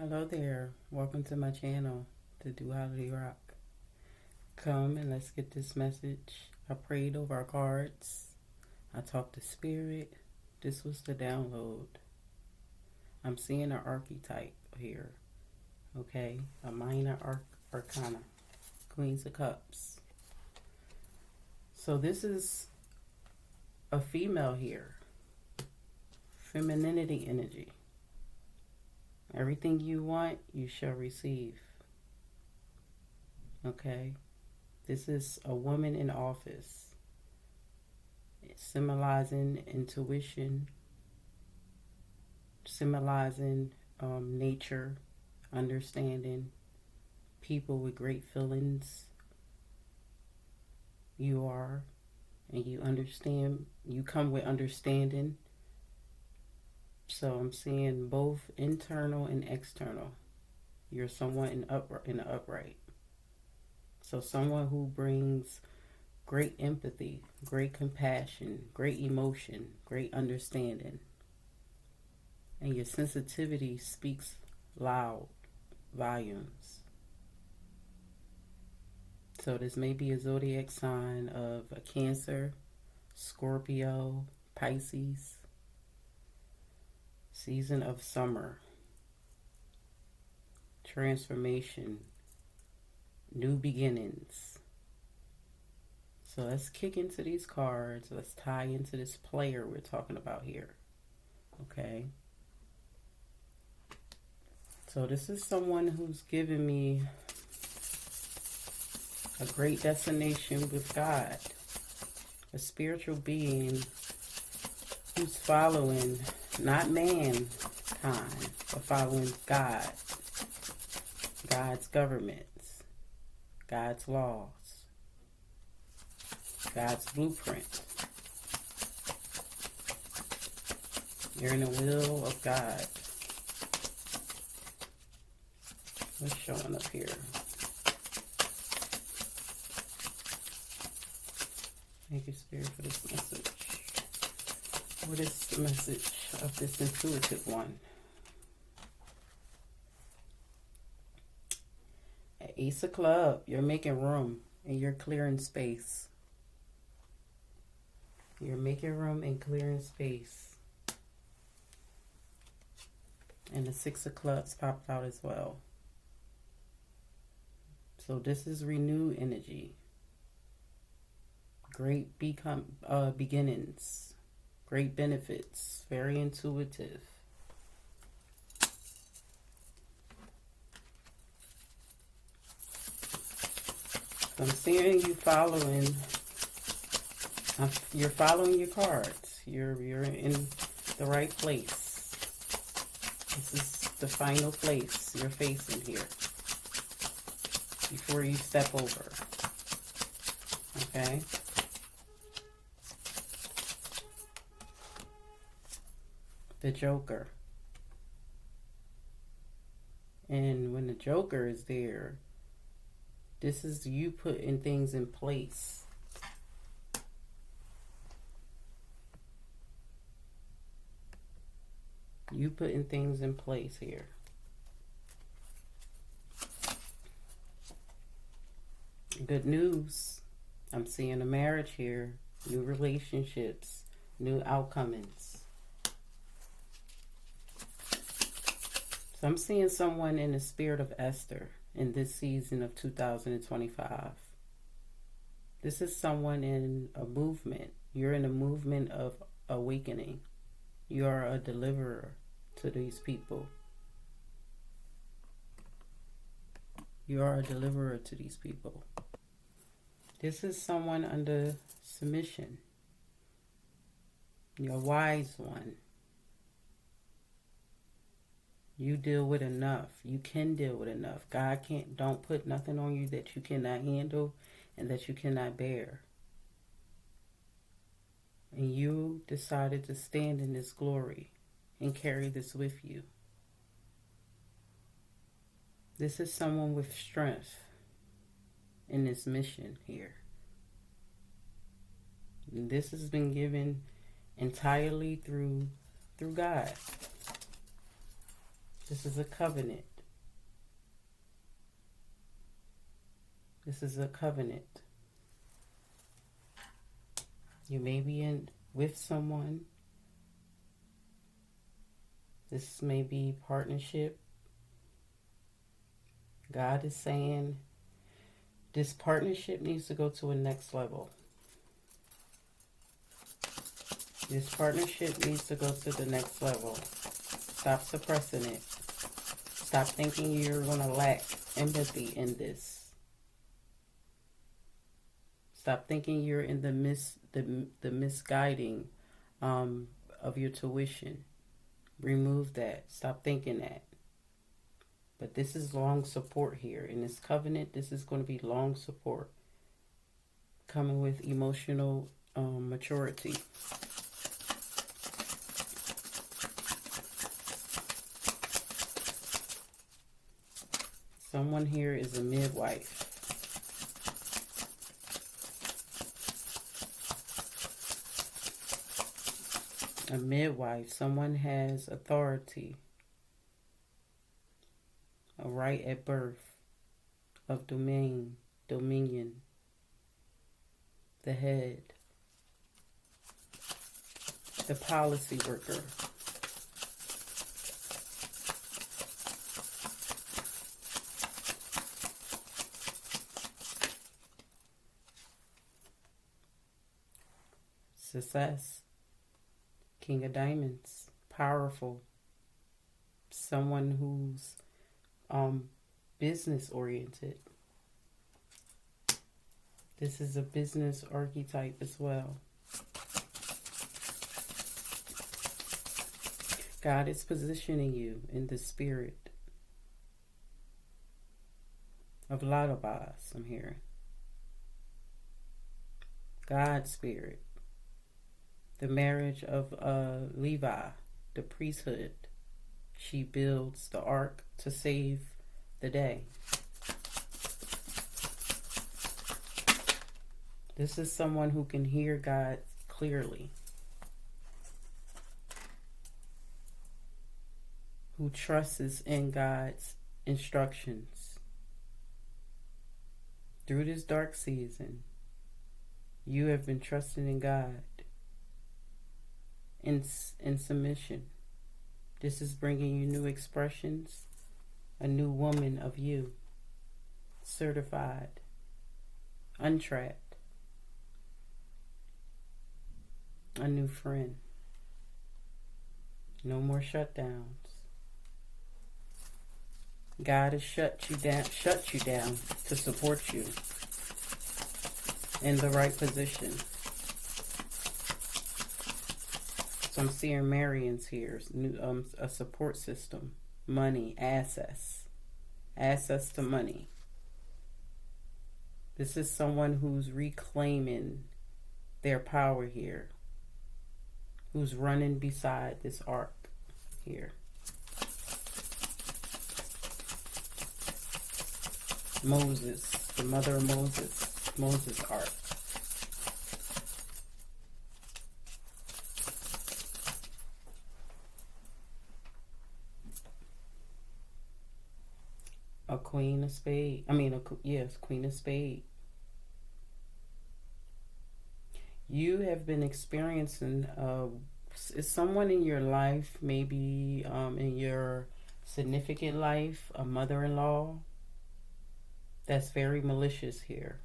Hello there. Welcome to my channel, The Duality Rock. Come and let's get this message. I prayed over our cards. I talked to Spirit. This was the download. I'm seeing an archetype here. Okay? A minor arcana. Queens of Cups. So this is a female here. Femininity energy. Everything you want, you shall receive. Okay? This is a woman in office. It's symbolizing intuition, symbolizing nature, understanding, people with great feelings. You are, and you understand, you come with understanding. So I'm seeing both internal and external. You're someone in the upright. So someone who brings great empathy, great compassion, great emotion, great understanding. And your sensitivity speaks loud volumes. So this may be a zodiac sign of a Cancer, Scorpio, Pisces. Season of summer, transformation, new beginnings. So let's kick into these cards. Let's tie into this player we're talking about here. Okay. So this is someone who's given me a great destination with God, a spiritual being who's following not mankind, but following God, God's governments, God's laws, God's blueprint. You're in the will of God. What's showing up here? Thank you, Spirit, for this message. What is the message of this intuitive one? Ace of Club. You're making room and you're clearing space. You're making room and clearing space. And the Six of Clubs popped out as well. So this is renewed energy. Great beginnings. Great benefits. Very intuitive. So I'm seeing you following. You're following your cards. You're in the right place. This is the final place you're facing here before you step over. Okay. The Joker. And when the Joker is there, this is you putting things in place. You putting things in place here. Good news. I'm seeing a marriage here, new relationships, new outcomes. So I'm seeing someone in the spirit of Esther in this season of 2025. This is someone in a movement. You're in a movement of awakening. You are a deliverer to these people. You are a deliverer to these people. This is someone under submission. You're a wise one. You deal with enough. You can deal with enough. God don't put nothing on you that you cannot handle and that you cannot bear. And you decided to stand in this glory and carry this with you. This is someone with strength in this mission here. And this has been given entirely through God. This is a covenant. This is a covenant. You may be in with someone. This may be partnership. God is saying this partnership needs to go to a next level. This partnership needs to go to the next level. Stop suppressing it. Stop thinking you're going to lack empathy in this. Stop thinking you're in the misguiding of your tuition. Remove that. Stop thinking that. But this is long support here. In this covenant, this is going to be long support. Coming with emotional maturity. Someone here is a midwife. A midwife. Someone has authority. A right at birth. Of dominion. The head. The policy worker. Success. King of Diamonds. Powerful. Someone who's business oriented. This is a business archetype as well. God is positioning you in the spirit of Ladabas, I'm hearing. God's spirit. The marriage of Levi, the priesthood. She builds the ark to save the day. This is someone who can hear God clearly. Who trusts in God's instructions. Through this dark season, you have been trusting in God in submission. This is bringing you new expressions, a new woman of you, certified, untrapped, a new friend. No more shutdowns. God has shut you down to support you in the right position. So I'm seeing Marians here, a support system, money, access to money. This is someone who's reclaiming their power here, who's running beside this ark here. Moses, the mother of Moses' ark. A queen of spades. Queen of spades. You have been experiencing is someone in your life, maybe in your significant life, a mother-in-law that's very malicious here,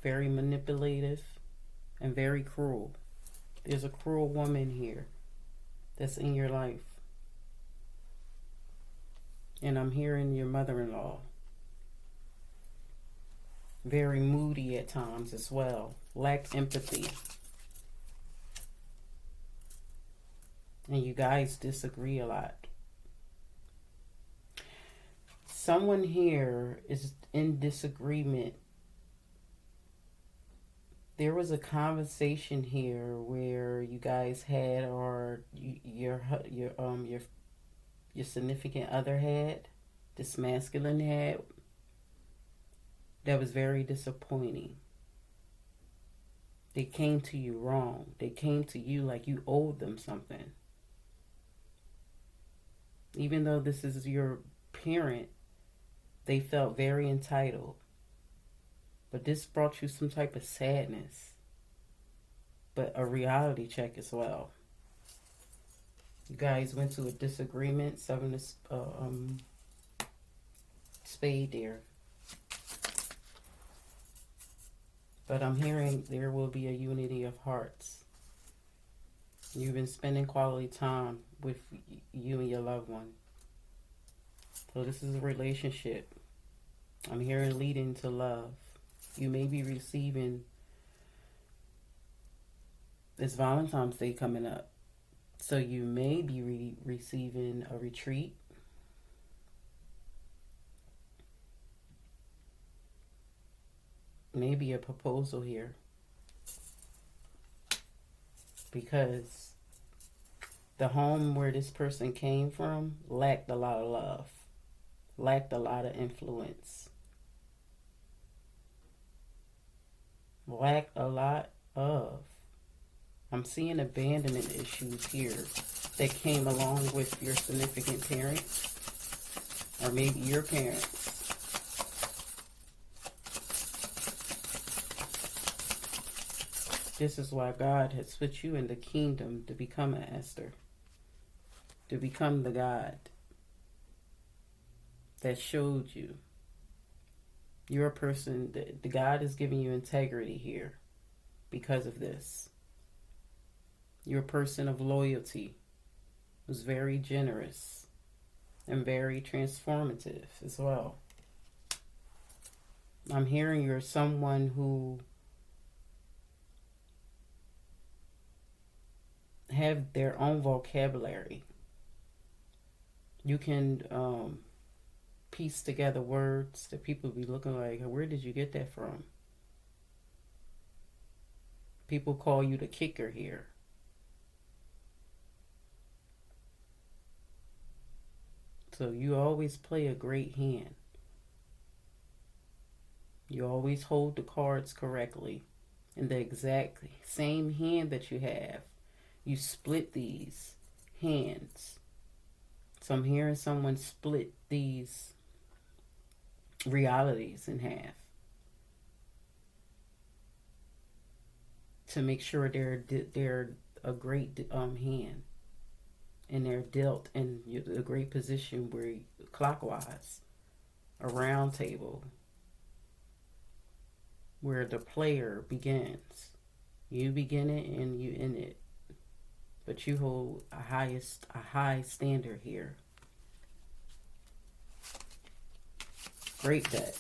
very manipulative, and very cruel. There's a cruel woman here that's in your life. And I'm hearing your mother-in-law. Very moody at times as well. Lack empathy. And you guys disagree a lot. Someone here is in disagreement. There was a conversation here where you guys had, or your significant other had, this masculine had, that was very disappointing. They came to you wrong. They came to you like you owed them something. Even though this is your parent, they felt very entitled. But this brought you some type of sadness, but a reality check as well. You guys went to a disagreement. Seven of spade there. But I'm hearing there will be a unity of hearts. You've been spending quality time with you and your loved one. So this is a relationship. I'm hearing leading to love. You may be receiving, it's Valentine's Day coming up. So you may be receiving a retreat. Maybe a proposal here. Because the home where this person came from lacked a lot of love. Lacked a lot of influence. Lacked a lot of. I'm seeing abandonment issues here that came along with your significant parents or maybe your parents. This is why God has put you in the kingdom to become an Esther, to become the God that showed you. You're a person that the God is giving you integrity here because of this. You're a person of loyalty, who's very generous and very transformative as well. I'm hearing you're someone who have their own vocabulary. You can piece together words that people be looking like, where did you get that from? People call you the kicker here. So you always play a great hand. You always hold the cards correctly. In the exact same hand that you have, you split these hands. So I'm hearing someone split these realities in half to make sure they're a great hand, and they're dealt in a great position where clockwise, a round table where the player begins. You begin it and you end it. But you hold a high standard here. Great bet.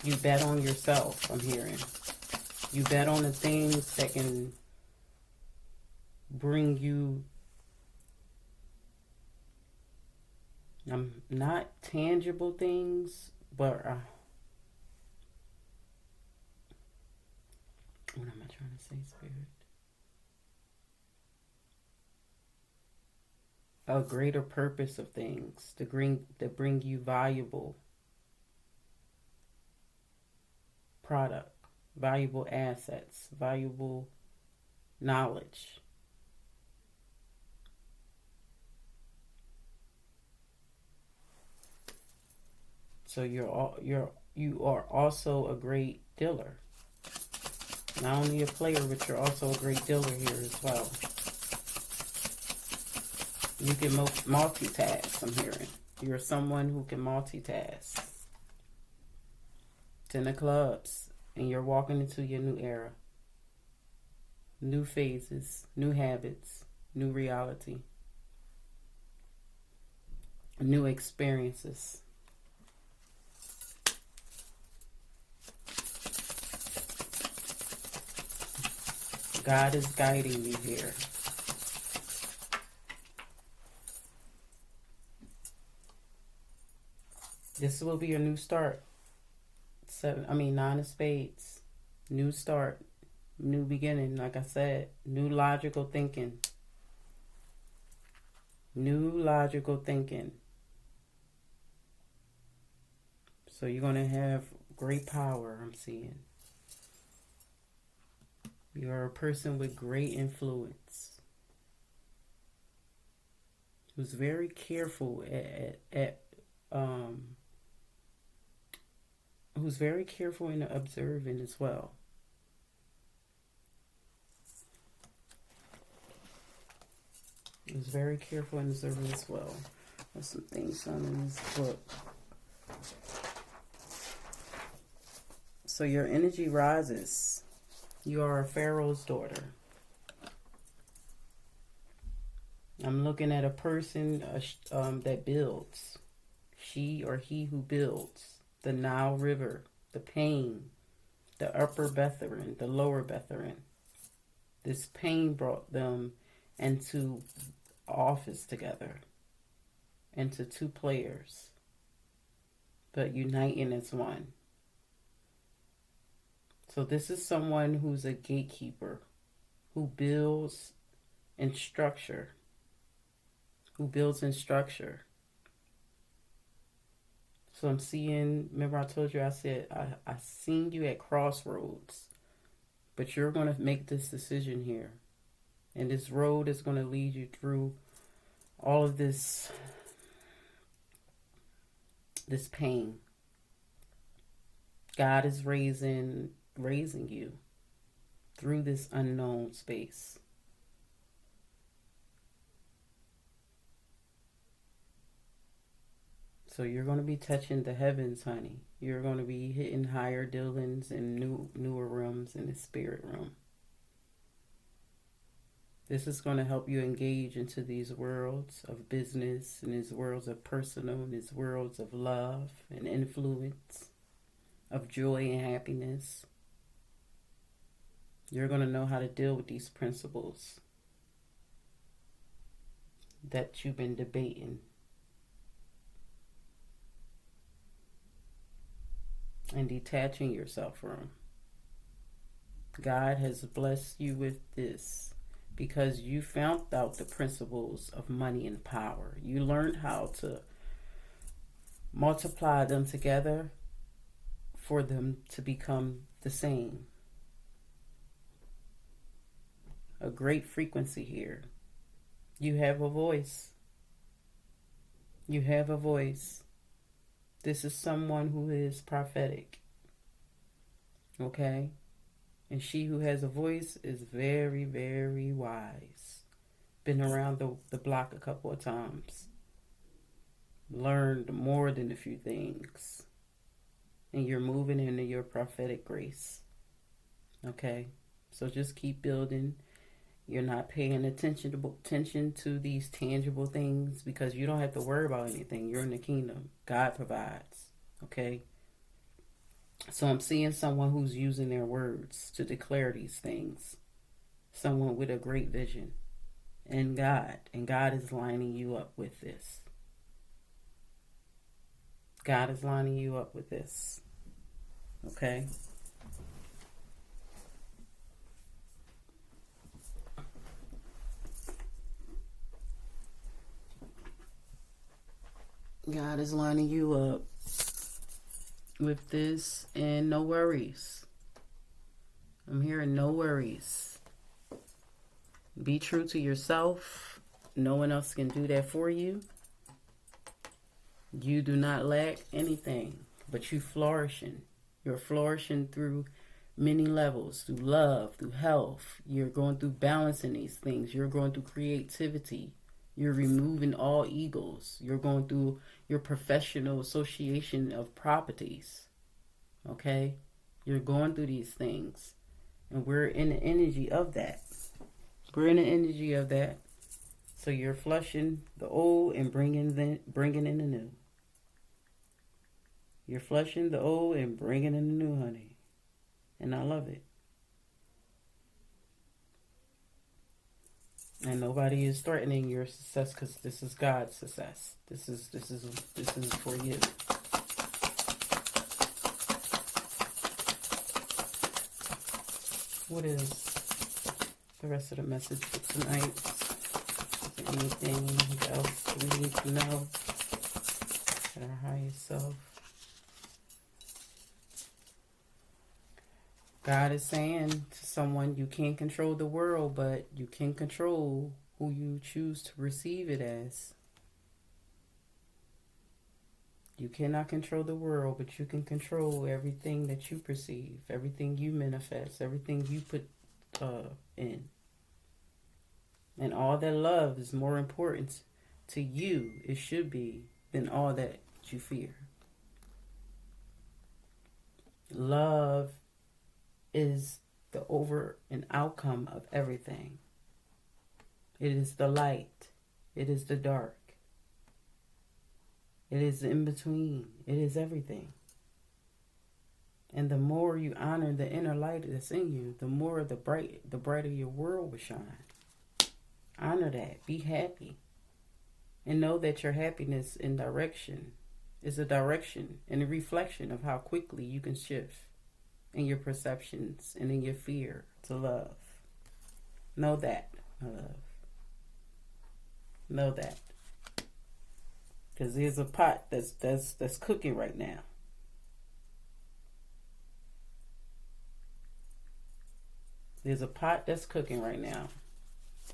You bet on yourself, I'm hearing. You bet on the things that can bring you, not tangible things, but what am I trying to say, Spirit? A greater purpose of things to bring you valuable product, valuable assets, valuable knowledge. So you are also a great dealer. Not only a player, but you're also a great dealer here as well. You can multitask, I'm hearing. You're someone who can multitask. 10 of clubs, and you're walking into your new era. New phases, new habits, new reality, new experiences. God is guiding you here. This will be a new start. 9 of spades. New start. New beginning, like I said. New logical thinking. New logical thinking. So you're going to have great power, I'm seeing. You're a person with great influence. Who's very careful at who's very careful and observant as well. Who's very careful and observant as well. There's some things on in this book. So your energy rises. You are a Pharaoh's daughter. I'm looking at a person that builds. She or he who builds. The Nile River, the pain, the upper Betharan, the lower Betharan. This pain brought them into office together, into two players, but uniting as one. So this is someone who's a gatekeeper, who builds in structure, So I'm seeing, remember I told you, I said, I seen you at crossroads, but you're going to make this decision here. And this road is going to lead you through all of this pain. God is raising you through this unknown space. So you're going to be touching the heavens, honey. You're going to be hitting higher dealings and newer realms in the spirit realm. This is going to help you engage into these worlds of business and these worlds of personal and these worlds of love and influence, of joy and happiness. You're going to know how to deal with these principles that you've been debating. And detaching yourself from. God has blessed you with this because you found out the principles of money and power. You learned how to multiply them together for them to become the same. A great frequency here. You have a voice. You have a voice. This is someone who is prophetic. Okay? And she who has a voice is very, very wise. Been around the block a couple of times. Learned more than a few things. And you're moving into your prophetic grace. Okay? So just keep building. You're not paying attention to these tangible things because you don't have to worry about anything. You're in the kingdom. God provides. Okay? So I'm seeing someone who's using their words to declare these things. Someone with a great vision. And God. And God is lining you up with this. God is lining you up with this. Okay? God is lining you up with this, and no worries. I'm hearing no worries. Be true to yourself. No one else can do that for you. You do not lack anything, but you flourishing. You're flourishing through many levels, through love, through health. You're going through balancing these things. You're going through creativity. You're removing all egos. You're going through your professional association of properties. Okay? You're going through these things. And we're in the energy of that. We're in the energy of that. So you're flushing the old and bringing in the new. You're flushing the old and bringing in the new, honey. And I love it. And nobody is threatening your success because this is God's success. This is for you. What is the rest of the message for tonight? Is there anything else we need to know at our highest self? God is saying to someone, you can't control the world, but you can control who you choose to receive it as. You cannot control the world, but you can control everything that you perceive, everything you manifest, everything you put in. And all that love is more important to you, it should be, than all that you fear. Love is the over and outcome of everything. It is the light. It is the dark. It is in between. It is everything. And the more you honor the inner light that's in you, the more the brighter your world will shine. Honor that. Be happy. And know that your happiness and direction is a direction and a reflection of how quickly you can shift in your perceptions and in your fear to love. Know that, my love. Know that. Because there's a pot that's cooking right now. There's a pot that's cooking right now.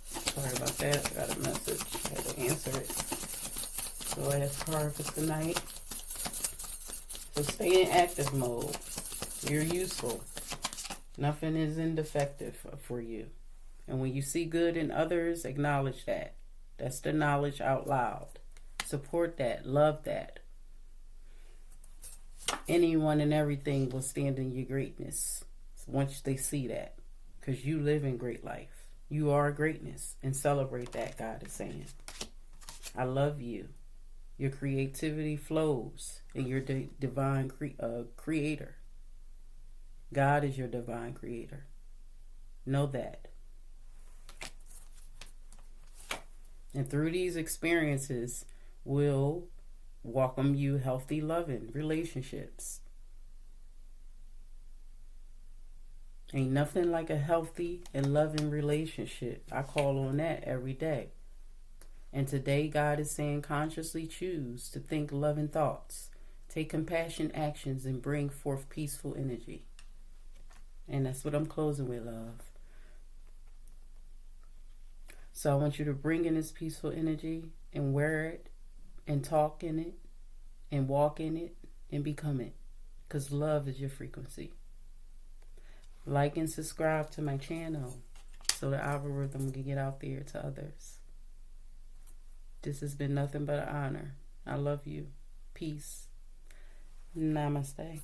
Sorry about that. I got a message. I had to answer it. The last card for tonight. So stay in active mode. You're useful. Nothing is indefective for you. And when you see good in others, acknowledge that. That's the knowledge out loud. Support that. Love that. Anyone and everything will stand in your greatness once they see that. Because you live in great life. You are greatness. And celebrate that, God is saying. I love you. Your creativity flows in your divine creator. God is your divine creator. Know that. And through these experiences will welcome you healthy, loving relationships. Ain't nothing like a healthy and loving relationship. I call on that every day. And today God is saying consciously choose to think loving thoughts. Take compassion actions and bring forth peaceful energy. And that's what I'm closing with, love. So I want you to bring in this peaceful energy and wear it and talk in it and walk in it and become it. Because love is your frequency. Like and subscribe to my channel so the algorithm can get out there to others. This has been nothing but an honor. I love you. Peace. Namaste.